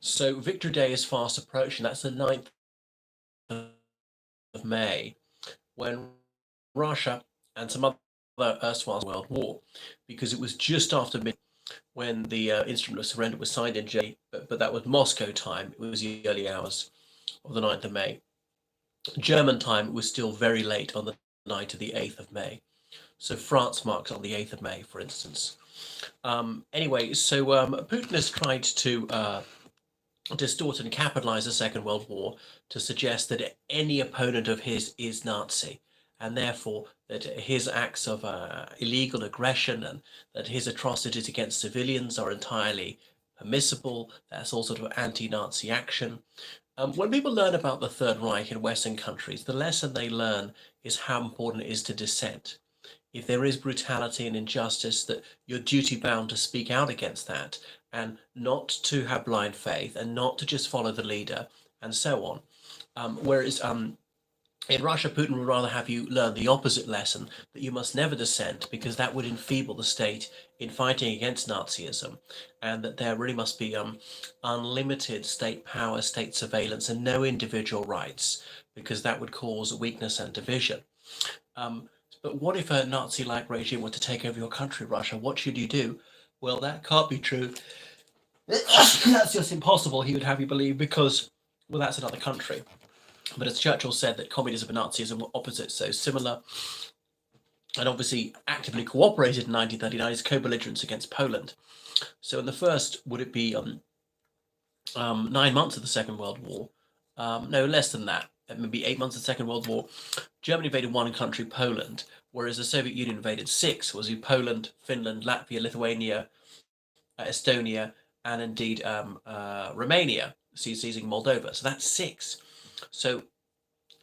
So Victory Day is fast approaching. That's the 9th of May, when Russia and some other erstwhile World War, because it was just after midnight when the instrument of surrender was signed in Germany, but that was Moscow time. It was the early hours of the 9th of May. German time, it was still very late on the night of the 8th of May. So France marks on the 8th of May, for instance. Anyway, so Putin has tried to distort and capitalize the Second World War to suggest that any opponent of his is Nazi, and therefore that his acts of illegal aggression and that his atrocities against civilians are entirely permissible. That's all sort of anti-Nazi action. When people learn about the Third Reich in Western countries, the lesson they learn is how important it is to dissent. If there is brutality and injustice, that you're duty bound to speak out against that and not to have blind faith and not to just follow the leader and so on. Whereas in Russia, Putin would rather have you learn the opposite lesson, that you must never dissent because that would enfeeble the state in fighting against Nazism, and that there really must be unlimited state power, state surveillance, and no individual rights, because that would cause weakness and division. But what if a Nazi-like regime were to take over your country, Russia? What should you do? Well, that can't be true. That's just impossible, he would have you believe, because, well, that's another country. But as Churchill said, that communism and Nazism were opposites, so similar, and obviously actively cooperated in 1939 as co-belligerents against Poland. So in the first, would it be 9 months of the Second World War? No, less than that. Maybe 8 months of the Second World War. Germany invaded one country, Poland, whereas the Soviet Union invaded six. Was Poland, Finland, Latvia, Lithuania, Estonia, and indeed Romania, seizing Moldova. So that's six. So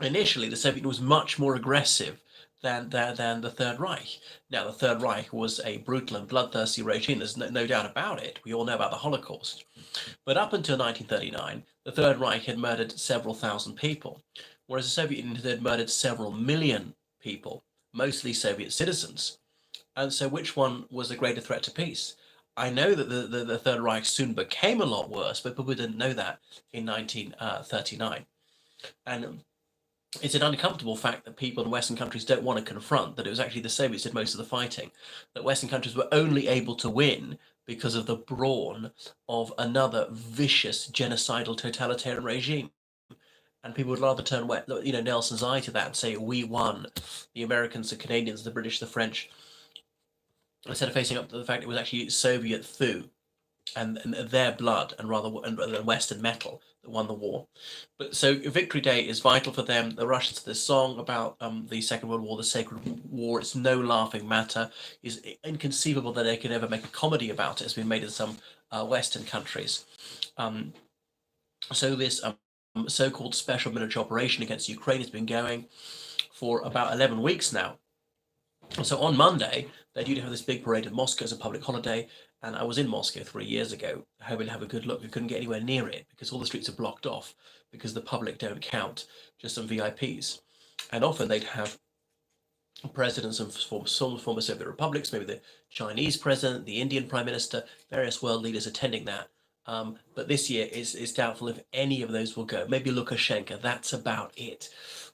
initially, the Soviet Union was much more aggressive than the Third Reich. Now, the Third Reich was a brutal and bloodthirsty regime. There's no doubt about it. We all know about the Holocaust. But up until 1939, the Third Reich had murdered several thousand people, whereas the Soviet Union had murdered several million people, mostly Soviet citizens. And so which one was a greater threat to peace? I know that the Third Reich soon became a lot worse, but people didn't know that in 1939. And it's an uncomfortable fact that people in Western countries don't want to confront that it was actually the Soviets did most of the fighting, that Western countries were only able to win because of the brawn of another vicious, genocidal, totalitarian regime. And people would rather turn, Nelson's eye to that and say, we won, the Americans, the Canadians, the British, the French, instead of facing up to the fact it was actually Soviet thew and their blood and Western metal that won the war. But so Victory Day is vital for them. The Russians, this song about the Second World War, the Sacred War, it's no laughing matter. It's inconceivable that they could ever make a comedy about it. It's been made in some Western countries. So this so-called special military operation against Ukraine has been going for about 11 weeks now. So on Monday, they're due to have this big parade in Moscow as a public holiday, and I was in Moscow 3 years ago, hoping to have a good look. I couldn't get anywhere near it because all the streets are blocked off because the public don't count, just some VIPs. And often they'd have presidents of former Soviet republics, maybe the Chinese president, the Indian prime minister, various world leaders attending that. But this year is doubtful if any of those will go. Maybe Lukashenko, that's about it.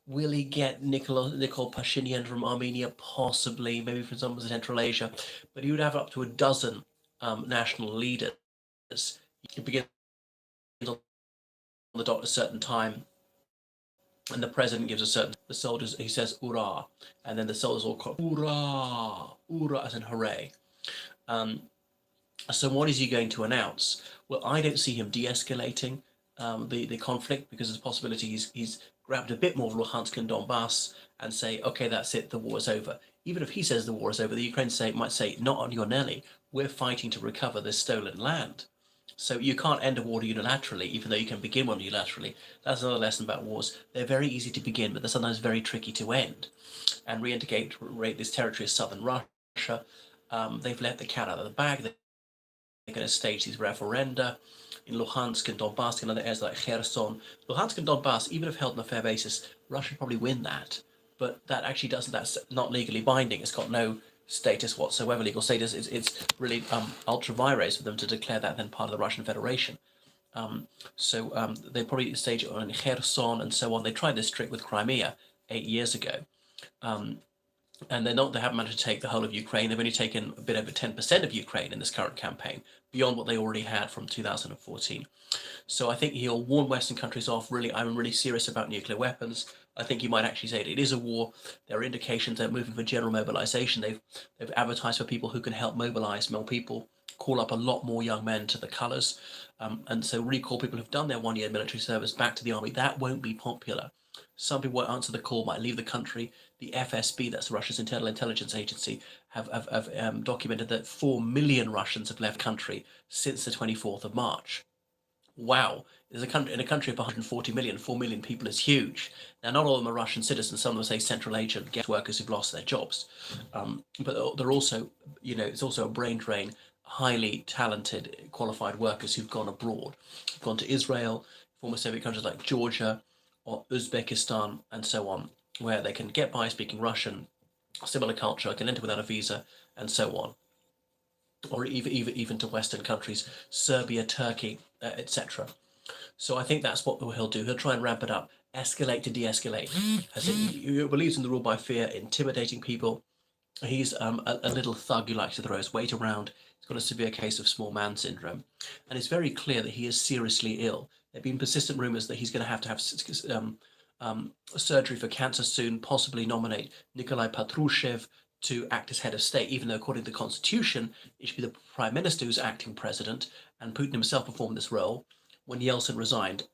Will he get Nikol Pashinyan from Armenia? Possibly, maybe from some of Central Asia. But he would have up to a dozen national leaders. He begins on the dot at a certain time, and the president gives the soldiers, he says, "Ura," and then the soldiers all call, "Ura, ura," as in hooray. So what is he going to announce? Well, I don't see him de-escalating the conflict, because there's a possibility he's grabbed a bit more of Luhansk and Donbass and say, okay, that's it, the war is over. Even if he says the war is over, the Ukraine might say, not on your Nelly, we're fighting to recover this stolen land. So you can't end a war unilaterally, even though you can begin one unilaterally. That's another lesson about wars. They're very easy to begin, but they're sometimes very tricky to end. And reintegrate this territory as southern Russia. They've let the cat out of the bag. They're going to stage these referenda in Luhansk and Donbass and other areas like Kherson. Luhansk and Donbass, even if held on a fair basis, Russia probably win that. But that actually doesn't, that's not legally binding. It's got no status whatsoever, legal status. It's really ultra vires for them to declare that then part of the Russian Federation. They probably stage it on Kherson and so on. They tried this trick with Crimea 8 years ago. Um, and they haven't managed to take the whole of Ukraine. They've only taken a bit over 10% of Ukraine in this current campaign, beyond what they already had from 2014. So I think he'll warn Western countries off. Really, I'm really serious about nuclear weapons. I think he might actually say it is a war. There are indications they're moving for general mobilization. They've advertised for people who can help mobilize more people, call up a lot more young men to the colours, and so recall people who've done their 1 year military service back to the army. That won't be popular. Some people won't answer the call, might leave the country. The FSB, that's Russia's internal intelligence agency, have documented that 4 million Russians have left country since the 24th of March. Wow, there's a country in a country of 140 million, 4 million people is huge. Now, not all of them are Russian citizens. Some of them say Central Asian guest workers who've lost their jobs, but they're also, it's also a brain drain. Highly talented, qualified workers who've gone abroad, gone to Israel, former Soviet countries like Georgia or Uzbekistan, and so on, where they can get by speaking Russian, similar culture, can enter without a visa, and so on, or even to Western countries, Serbia, Turkey, etc. So I think that's what he'll do. He'll try and ramp it up, escalate to de-escalate. As he believes in the rule by fear, intimidating people. He's a little thug who likes to throw his weight around. He's got a severe case of small man syndrome, and it's very clear that he is seriously ill. There have been persistent rumours that he's going to have surgery for cancer soon, possibly nominate Nikolai Patrushev to act as head of state, even though according to the constitution, it should be the prime minister who's acting president, and Putin himself performed this role when Yeltsin resigned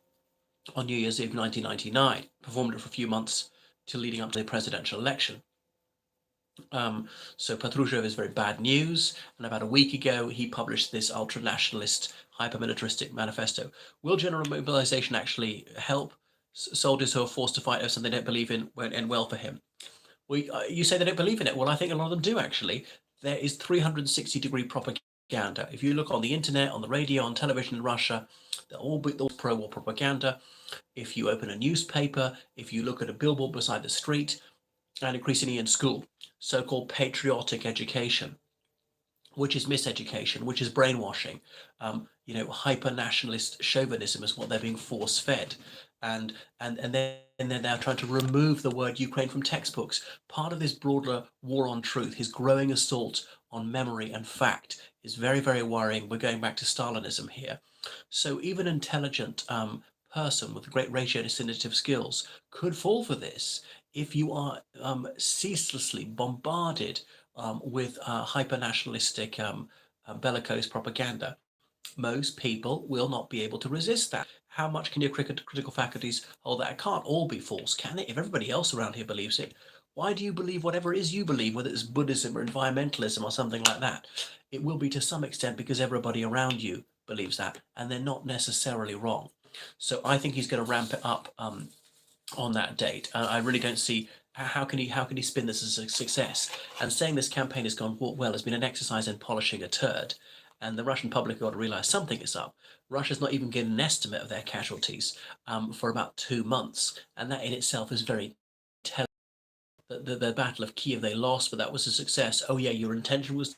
on New Year's Eve 1999, performed it for a few months till leading up to the presidential election. So Patrushev is very bad news, and about a week ago he published this ultra-nationalist, hyper-militaristic manifesto. Will general mobilization actually help soldiers who are forced to fight over something they don't believe in won't end well for him? Well, you say they don't believe in it. Well, I think a lot of them do actually. There is 360-degree propaganda. If you look on the internet, on the radio, on television in Russia, they're all pro-war propaganda. If you open a newspaper, if you look at a billboard beside the street, and increasingly in school, so-called patriotic education, which is miseducation, which is brainwashing. Hyper-nationalist chauvinism is what they're being force-fed, and they're now trying to remove the word Ukraine from textbooks. Part of this broader war on truth, his growing assault on memory and fact, is very, very worrying. We're going back to Stalinism here. So even an intelligent person with great ratio-distintive skills could fall for this if you are ceaselessly bombarded with hyper-nationalistic bellicose propaganda. Most people will not be able to resist that. How much can your critical faculties hold that? It can't all be false, can it? If everybody else around here believes it, why do you believe whatever it is you believe, whether it's Buddhism or environmentalism or something like that? It will be to some extent because everybody around you believes that, and they're not necessarily wrong. So I think he's going to ramp it up on that date. I really don't see how can he spin this as a success. And saying this campaign has gone well has been an exercise in polishing a turd. And the Russian public have got to realize something is up. Russia's not even given an estimate of their casualties for about 2 months, and that in itself is very telling. The Battle of Kiev they lost, but that was a success. Oh yeah, your intention was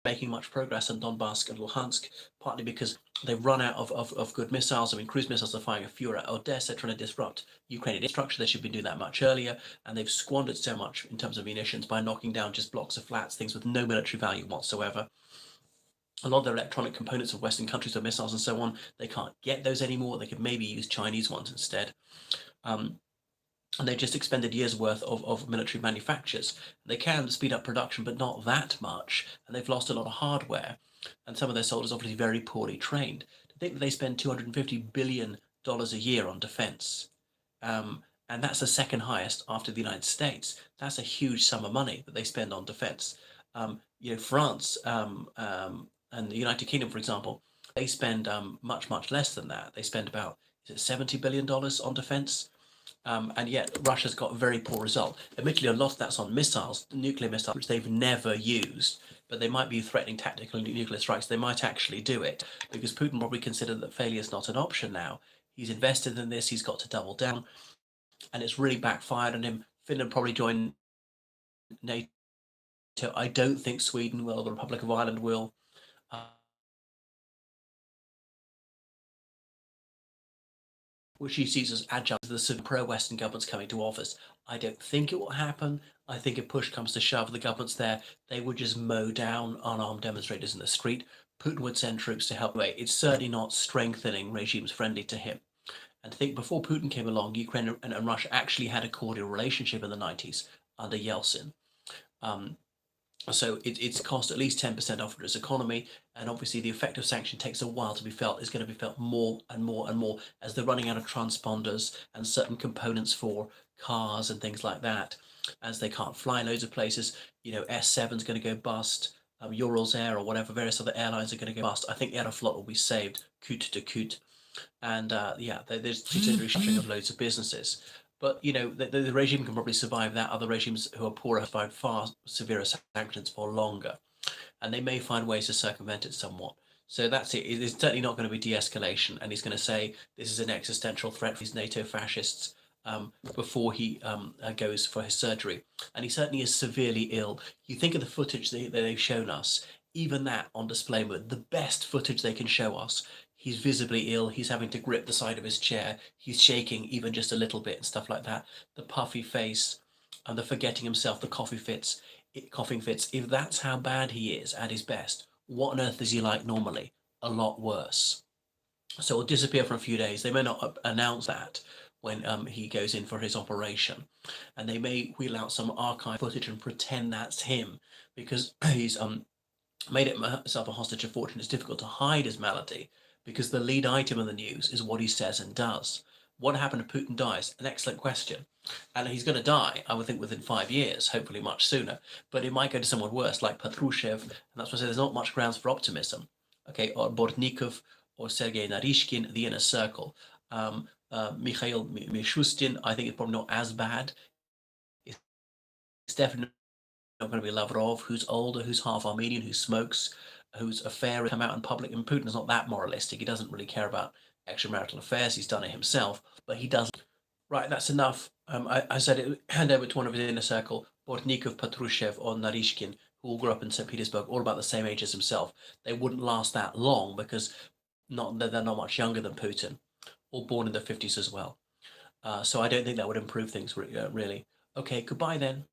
making much progress in Donbass and Luhansk, partly because they've run out of good missiles. I mean, cruise missiles are firing a few at Odessa, trying to disrupt Ukrainian infrastructure. They should be doing that much earlier, and they've squandered so much in terms of munitions by knocking down just blocks of flats, things with no military value whatsoever. A lot of their electronic components of Western countries, or missiles and so on, they can't get those anymore. They could maybe use Chinese ones instead. And they've just expended years' worth of military manufactures. They can speed up production, but not that much. And they've lost a lot of hardware. And some of their soldiers obviously very poorly trained. To think that they spend $250 billion a year on defense. And that's the second highest after the United States. That's a huge sum of money that they spend on defense. France and the United Kingdom, for example, they spend much, much less than that. They spend about, is it $70 billion on defense? And yet Russia's got a very poor result. Admittedly, a lot of that's on missiles, nuclear missiles, which they've never used, but they might be threatening tactical nuclear strikes. They might actually do it because Putin probably considered that failure is not an option now. He's invested in this, he's got to double down, and it's really backfired on him. Finland probably joined NATO. I don't think Sweden will, the Republic of Ireland will. which he sees as adjunct to the pro-Western governments coming to office. I don't think it will happen. I think if push comes to shove, the governments there, they would just mow down unarmed demonstrators in the street. Putin would send troops to help. It's certainly not strengthening regimes friendly to him. And I think before Putin came along, Ukraine and Russia actually had a cordial relationship in the 90s under Yeltsin. Um, so it's cost at least 10% off its economy, and obviously the effect of sanction takes a while to be felt. It's going to be felt more and more and more as they're running out of transponders and certain components for cars and things like that, as they can't fly loads of places. S7 is going to go bust, Urals Air or whatever, various other airlines are going to go bust. I think Aeroflot will be saved, coûte to coûte. And yeah, there's just a restructuring of loads of businesses. But the regime can probably survive that. Other regimes who are poorer have survived far severer sanctions for longer, and they may find ways to circumvent it somewhat. So that's it. It's certainly not going to be de-escalation, and he's going to say this is an existential threat for these NATO fascists before he goes for his surgery. And he certainly is severely ill. You think of the footage that they've shown us, even that on display mode, the best footage they can show us. He's visibly ill. He's having to grip the side of his chair. He's shaking even just a little bit and stuff like that. The puffy face and the forgetting himself, the coughing fits. If that's how bad he is at his best, what on earth is he like normally? A lot worse. So he'll disappear for a few days. They may not announce that when he goes in for his operation, and they may wheel out some archive footage and pretend that's him because he's made himself a hostage of fortune. It's difficult to hide his malady because the lead item in the news is what he says and does. What happened if Putin dies? An excellent question. And he's going to die, I would think, within 5 years, hopefully much sooner. But it might go to someone worse, like Patrushev, and that's why I say there's not much grounds for optimism. Okay, or Bortnikov, or Sergei Narishkin, the inner circle. Mikhail Mishustin, I think it's probably not as bad. It's definitely not going to be Lavrov, who's older, who's half Armenian, who smokes, whose affair has come out in public. And Putin's not that moralistic. He doesn't really care about extramarital affairs. He's done it himself, but he does. Right, that's enough. I said it. Hand over to one of his inner circle, Bortnikov, Patrushev, or Narishkin, who all grew up in St. Petersburg, all about the same age as himself. They wouldn't last that long because they're not much younger than Putin, all born in the 50s as well. So I don't think that would improve things really. Okay, goodbye then.